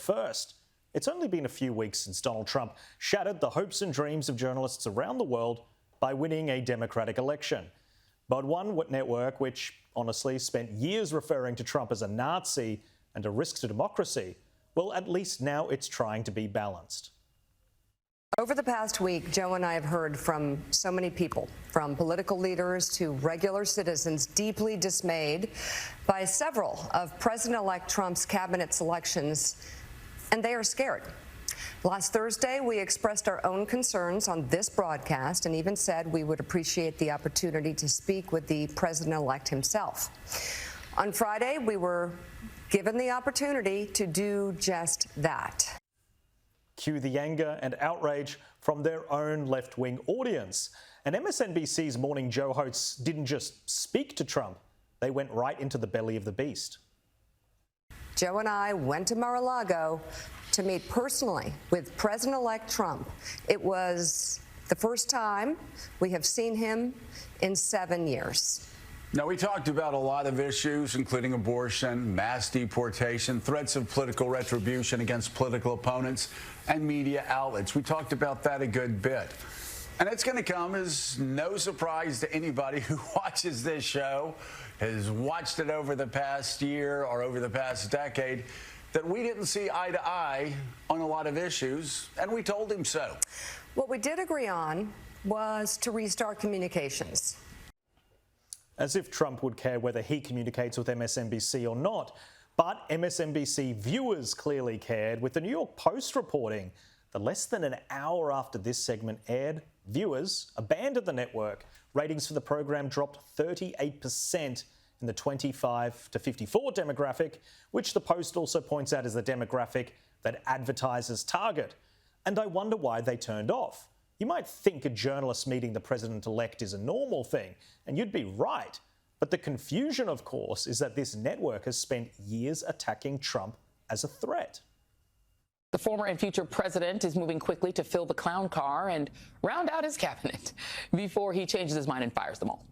first. It's only been a few weeks since Donald Trump shattered the hopes and dreams of journalists around the world by winning a Democratic election. But one network, which honestly spent years referring to Trump as a Nazi and a risk to democracy, well, at least now it's trying to be balanced. Over the past week, Joe and I have heard from so many people, from political leaders to regular citizens, deeply dismayed by several of President-elect Trump's cabinet selections, and they are scared. Last Thursday, we expressed our own concerns on this broadcast and even said we would appreciate the opportunity to speak with the president-elect himself. On Friday, we were given the opportunity to do just that. Cue the anger and outrage from their own left-wing audience. And MSNBC's Morning Joe hosts didn't just speak to Trump, they went right into the belly of the beast. Joe and I went to Mar-a-Lago to meet personally with President-elect Trump. It was the first time we have seen him in 7 years. Now, we talked about a lot of issues, including abortion, mass deportation, threats of political retribution against political opponents, and media outlets. We talked about that a good bit. And it's going to come as no surprise to anybody who watches this show, has watched it over the past year or over the past decade, that we didn't see eye to eye on a lot of issues, and we told him so. What we did agree on was to restart communications. As if Trump would care whether he communicates with MSNBC or not. But MSNBC viewers clearly cared, with the New York Post reporting that less than an hour after this segment aired, viewers abandoned the network. Ratings for the program dropped 38% in the 25 to 54 demographic, which the Post also points out is the demographic that advertisers target. And I wonder why they turned off. You might think a journalist meeting the president-elect is a normal thing, and you'd be right. But the confusion, of course, is that this network has spent years attacking Trump as a threat. The former and future president is moving quickly to fill the clown car and round out his cabinet before he changes his mind and fires them all.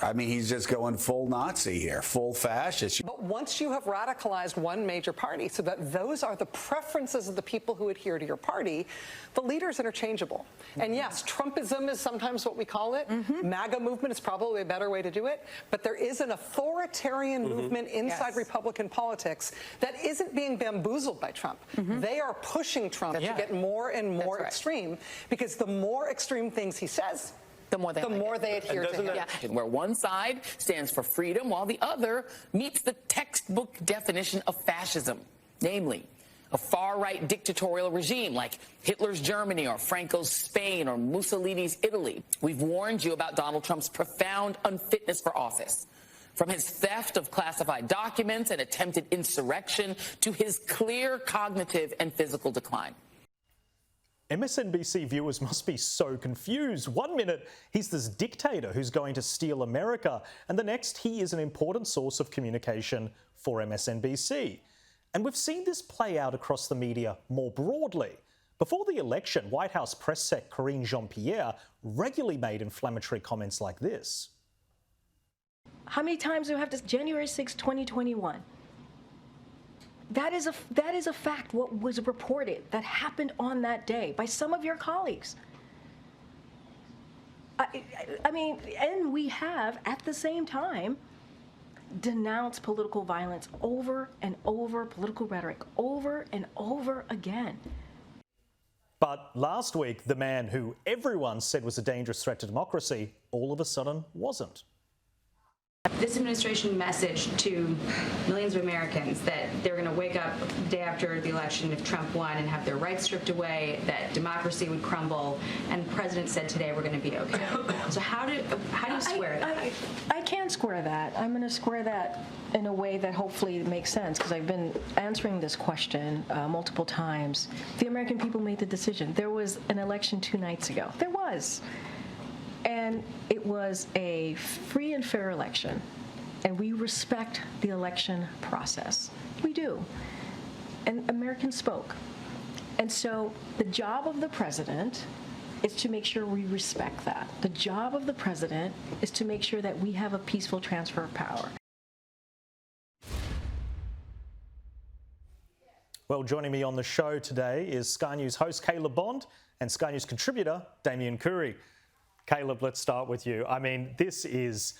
I mean, he's just going full Nazi here, full fascist. But once you have radicalized one major party so that those are the preferences of the people who adhere to your party, the leader's interchangeable. And yes, Trumpism is sometimes what we call it. MAGA movement is probably a better way to do it. But there is an authoritarian movement inside Republican politics that isn't being bamboozled by Trump. They are pushing Trump to get more and more extreme, because the more extreme things he says, the more they adhere to him. Yeah. Where one side stands for freedom while the other meets the textbook definition of fascism, namely a far-right dictatorial regime like Hitler's Germany or Franco's Spain or Mussolini's Italy. We've warned you about Donald Trump's profound unfitness for office. From his theft of classified documents and attempted insurrection to his clear cognitive and physical decline. MSNBC viewers must be so confused. 1 minute, he's this dictator who's going to steal America, and the next, he is an important source of communication for MSNBC. And we've seen this play out across the media more broadly. Before the election, White House press sec Karine Jean-Pierre regularly made inflammatory comments like this. How many times do we have to January 6, 2021? That is a fact, what was reported, that happened on that day by some of your colleagues. I mean, and we have, at the same time, denounced political violence over and over, political rhetoric over and over again. But last week, the man who everyone said was a dangerous threat to democracy all of a sudden wasn't. This administration message to millions of Americans that they're going to wake up the day after the election if Trump won and have their rights stripped away, that democracy would crumble, and the president said today we're going to be okay. So how do you square that? I can't square that. I'm going to square that in a way that hopefully makes sense, because I've been answering this question multiple times. The American people made the decision. There was an election 2 nights ago. There was. And it was a free and fair election, and we respect the election process. We do. And Americans spoke. And so the job of the president is to make sure we respect that. The job of the president is to make sure that we have a peaceful transfer of power. Well, joining me on the show today is Sky News host Caleb Bond and Sky News contributor Damian Coory. Caleb, let's start with you. I mean, this is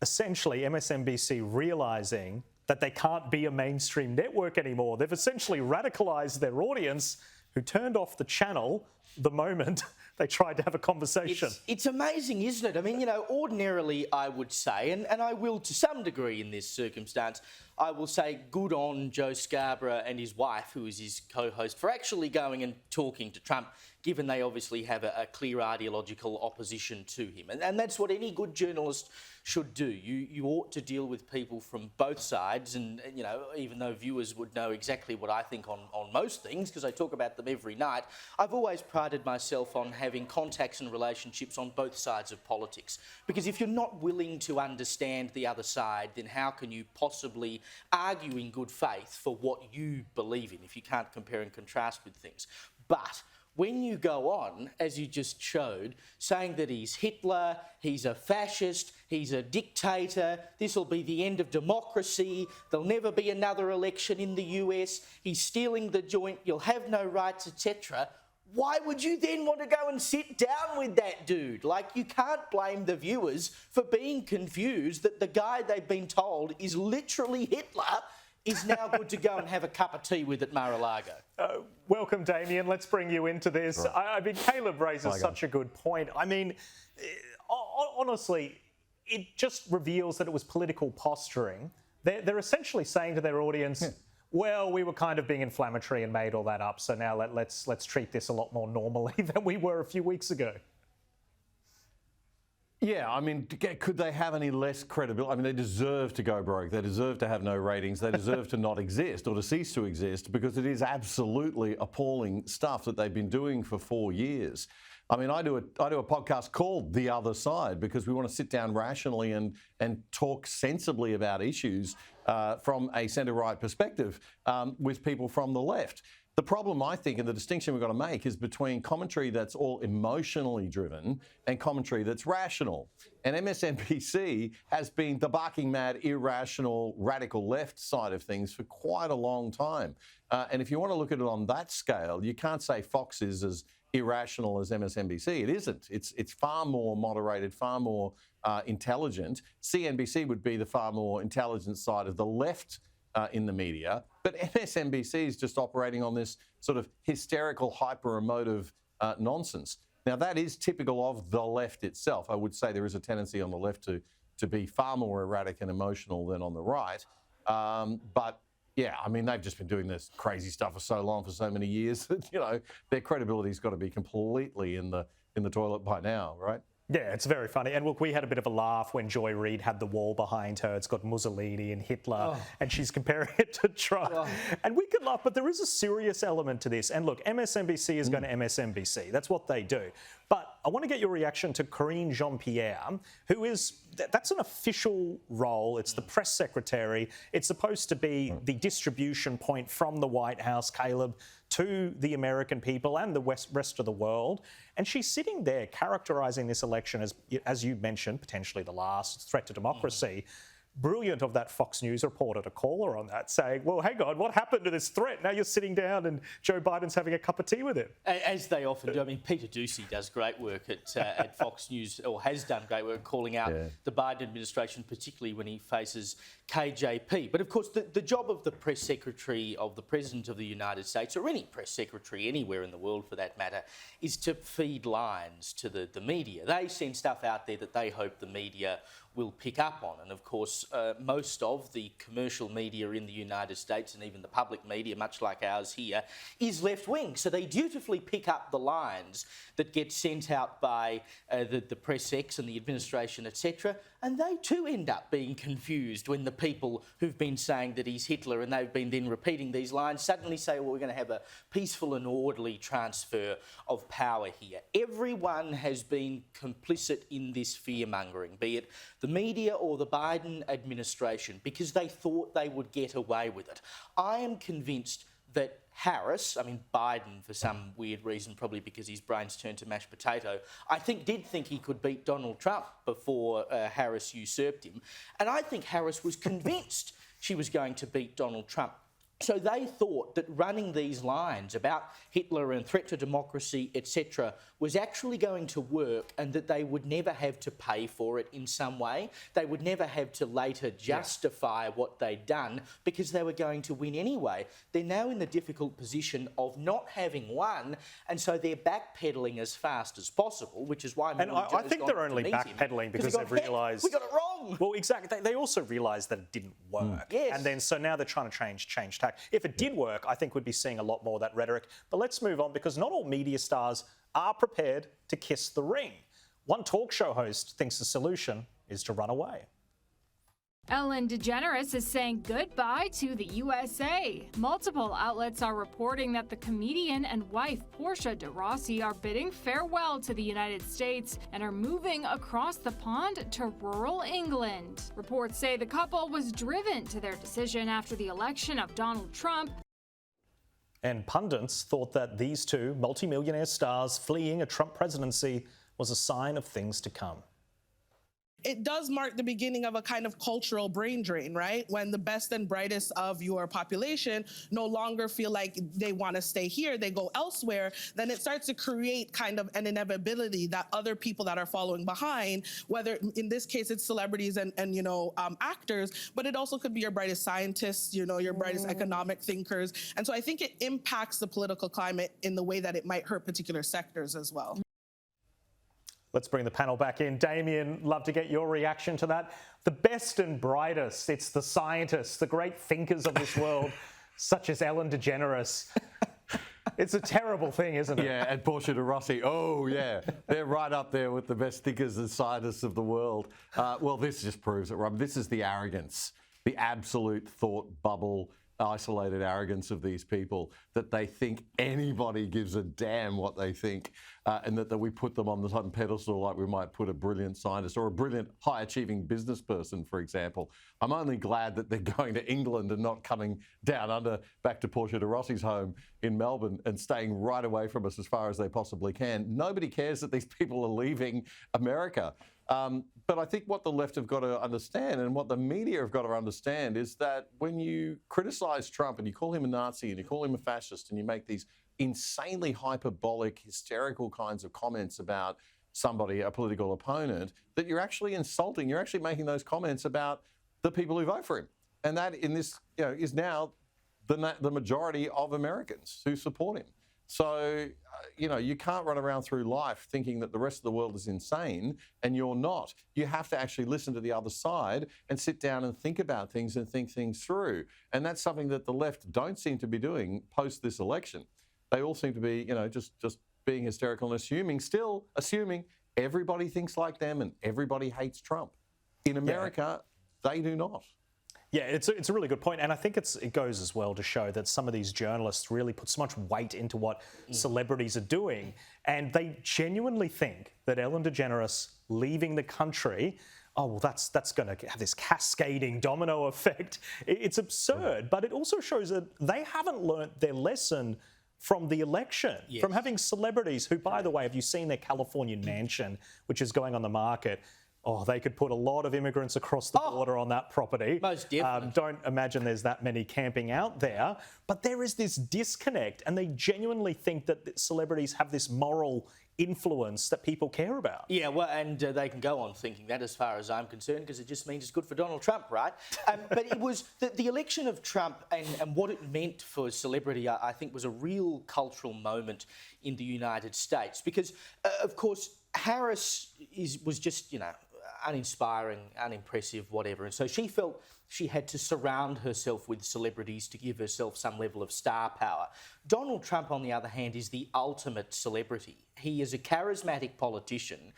essentially MSNBC realising that they can't be a mainstream network anymore. They've essentially radicalised their audience, who turned off the channel the moment they tried to have a conversation. It's amazing, isn't it? I mean, you know, ordinarily I would say, and I will to some degree in this circumstance, I will say good on Joe Scarborough and his wife, who is his co-host, for actually going and talking to Trump, given they obviously have a clear ideological opposition to him. And that's what any good journalist should do. You ought to deal with people from both sides, and you know, even though viewers would know exactly what I think on most things, because I talk about them every night, I've always prided myself on having contacts and relationships on both sides of politics. Because if you're not willing to understand the other side, then how can you possibly argue in good faith for what you believe in if you can't compare and contrast with things? But when you go on, as you just showed, saying that he's Hitler, he's a fascist, he's a dictator, this will be the end of democracy, there'll never be another election in the US, he's stealing the joint, you'll have no rights, etc., why would you then want to go and sit down with that dude? Like, you can't blame the viewers for being confused that the guy they've been told is literally Hitler is now good to go and have a cup of tea with at Mar-a-Lago. Welcome, Damian. Let's bring you into this. Right. I mean, Caleb raises such a good point. I mean, honestly, it just reveals that it was political posturing. They're essentially saying to their audience, well, we were kind of being inflammatory and made all that up, so now let's treat this a lot more normally than we were a few weeks ago. Yeah, I mean, could they have any less credibility? I mean, they deserve to go broke. They deserve to have no ratings. They deserve to not exist or to cease to exist, because it is absolutely appalling stuff that they've been doing for 4 years. I mean, I do a podcast called The Other Side because we want to sit down rationally and talk sensibly about issues from a centre-right perspective with people from the left. The problem, I think, and the distinction we've got to make is between commentary that's all emotionally driven and commentary that's rational. And MSNBC has been the barking mad, irrational, radical left side of things for quite a long time. And if you want to look at it on that scale, you can't say Fox is as irrational as MSNBC. It isn't. It's far more moderated, far more intelligent. CNBC would be the far more intelligent side of the left in the media, but MSNBC is just operating on this sort of hysterical, hyper-emotive nonsense. Now, that is typical of the left itself. I would say there is a tendency on the left to be far more erratic and emotional than on the right. But yeah, I mean, they've just been doing this crazy stuff for so long, for so many years that, you know, their credibility's got to be completely in the toilet by now, right? Yeah, it's very funny. And look, we had a bit of a laugh when Joy Reid had the wall behind her. It's got Mussolini and Hitler, and she's comparing it to Trump. And we could laugh, but there is a serious element to this. And look, MSNBC is going to MSNBC. That's what they do. But I want to get your reaction to Karine Jean-Pierre, who is, that's an official role. It's the press secretary. It's supposed to be the distribution point from the White House, Caleb, to the American people and the rest of the world. And she's sitting there characterising this election as you mentioned, potentially the last threat to democracy. Brilliant of that Fox News reporter to call her on that, saying, well, hang on, what happened to this threat? Now you're sitting down and Joe Biden's having a cup of tea with him. As they often do. I mean, Peter Doocy does great work at Fox News, or has done great work calling out the Biden administration, particularly when he faces KJP. But of course, the job of the press secretary of the President of the United States, or any press secretary anywhere in the world for that matter, is to feed lines to the media. They send stuff out there that they hope the media will pick up on. And of course, most of the commercial media in the United States, and even the public media, much like ours here, is left-wing. So they dutifully pick up the lines that get sent out by the press ex and the administration, etc. And they too end up being confused when the people who've been saying that he's Hitler and they've been then repeating these lines suddenly say, well, we're going to have a peaceful and orderly transfer of power here. Everyone has been complicit in this fear-mongering, be it the media or the Biden administration, because they thought they would get away with it. I am convinced that Harris, I mean Biden for some weird reason, probably because his brain's turned to mashed potato, I think did think he could beat Donald Trump before Harris usurped him. And I think Harris was convinced she was going to beat Donald Trump. So they thought that running these lines about Hitler and threat to democracy, etc., was actually going to work, and that they would never have to pay for it in some way. They would never have to later justify what they'd done because they were going to win anyway. They're now in the difficult position of not having won, and so they're backpedalling as fast as possible, which is why... And I think they're only backpedaling because they've realised... We got it wrong! Well, exactly. They also realised that it didn't work. Yes. And then, so now they're trying to change tack. If it did work, I think we'd be seeing a lot more of that rhetoric. But let's move on, because not all media stars are prepared to kiss the ring. One talk show host thinks the solution is to run away. Ellen DeGeneres is saying goodbye to the USA. Multiple outlets are reporting that the comedian and wife Portia de Rossi are bidding farewell to the United States and are moving across the pond to rural England. Reports say the couple was driven to their decision after the election of Donald Trump. And pundits thought that these two multimillionaire stars fleeing a Trump presidency was a sign of things to come. It does mark the beginning of a kind of cultural brain drain, right? When the best and brightest of your population no longer feel like they want to stay here, they go elsewhere, then it starts to create kind of an inevitability that other people that are following behind, whether in this case it's celebrities and actors, but it also could be your brightest scientists, your brightest economic thinkers. And so I think it impacts the political climate in the way that it might hurt particular sectors as well. Let's bring the panel back in. Damian, love to get your reaction to that. The best and brightest, it's the scientists, the great thinkers of this world, such as Ellen DeGeneres. It's a terrible thing, isn't it? Yeah, and Portia de Rossi, oh yeah, they're right up there with the best thinkers and scientists of the world. Well, this just proves it, Rob. This is the arrogance, the absolute thought bubble, isolated arrogance of these people, that they think anybody gives a damn what they think, and that we put them on the same pedestal like we might put a brilliant scientist or a brilliant high-achieving business person, for example. I'm only glad that they're going to England and not coming down under back to Portia de Rossi's home in Melbourne and staying right away from us as far as they possibly can. Nobody cares that these people are leaving America. But I think what the left have got to understand, and what the media have got to understand, is that when you criticise Trump and you call him a Nazi and you call him a fascist and you make these insanely hyperbolic, hysterical kinds of comments about somebody, a political opponent, that you're actually insulting. You're actually making those comments about the people who vote for him. And that in this, is now the majority of Americans who support him. So, you can't run around through life thinking that the rest of the world is insane, and you're not. You have to actually listen to the other side and sit down and think about things and think things through. And that's something that the left don't seem to be doing post this election. They all seem to be, just being hysterical and still assuming everybody thinks like them and everybody hates Trump. In America, they do not. Yeah, it's a really good point. And I think it goes as well to show that some of these journalists really put so much weight into what celebrities are doing. And they genuinely think that Ellen DeGeneres leaving the country, oh, well, that's going to have this cascading domino effect. It's absurd. But it also shows that they haven't learnt their lesson from the election, from having celebrities who, by the way, have you seen their California mansion, which is going on the market? Oh, they could put a lot of immigrants across the border on that property. Most definitely. Don't imagine there's that many camping out there. But there is this disconnect, and they genuinely think that celebrities have this moral influence that people care about. Yeah, well, and they can go on thinking that, as far as I'm concerned, because it just means it's good for Donald Trump, right? But it was the election of Trump and what it meant for celebrity, I think, was a real cultural moment in the United States. Because, of course, Harris was just, uninspiring, unimpressive, whatever. And so she felt she had to surround herself with celebrities to give herself some level of star power. Donald Trump, on the other hand, is the ultimate celebrity. He is a charismatic politician.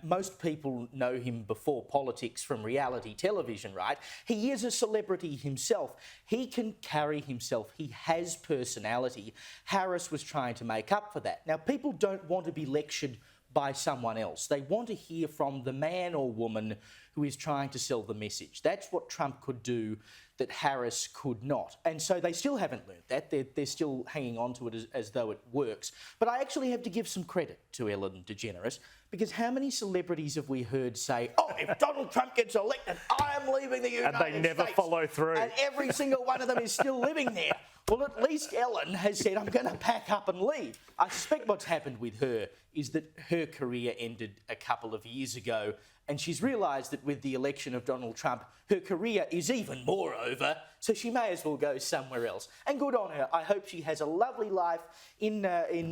Most people know him before politics from reality television, right? He is a celebrity himself. He can carry himself. He has personality. Harris was trying to make up for that. Now, people don't want to be lectured by someone else. They want to hear from the man or woman who is trying to sell the message. That's what Trump could do that Harris could not. And so they still haven't learnt that. They're still hanging on to it as though it works. But I actually have to give some credit to Ellen DeGeneres, because how many celebrities have we heard say, oh, if Donald Trump gets elected, I'm leaving the United States. And they never follow through. And every single one of them is still living there. Well, at least Ellen has said, I'm going to pack up and leave. I suspect what's happened with her is that her career ended a couple of years ago, and she's realised that with the election of Donald Trump, her career is even more over, so she may as well go somewhere else. And good on her. I hope she has a lovely life in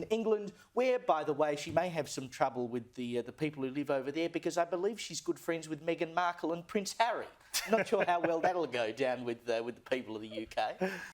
England, where, by the way, she may have some trouble with the people who live over there, because I believe she's good friends with Meghan Markle and Prince Harry. Not sure how well that'll go down with the people of the UK.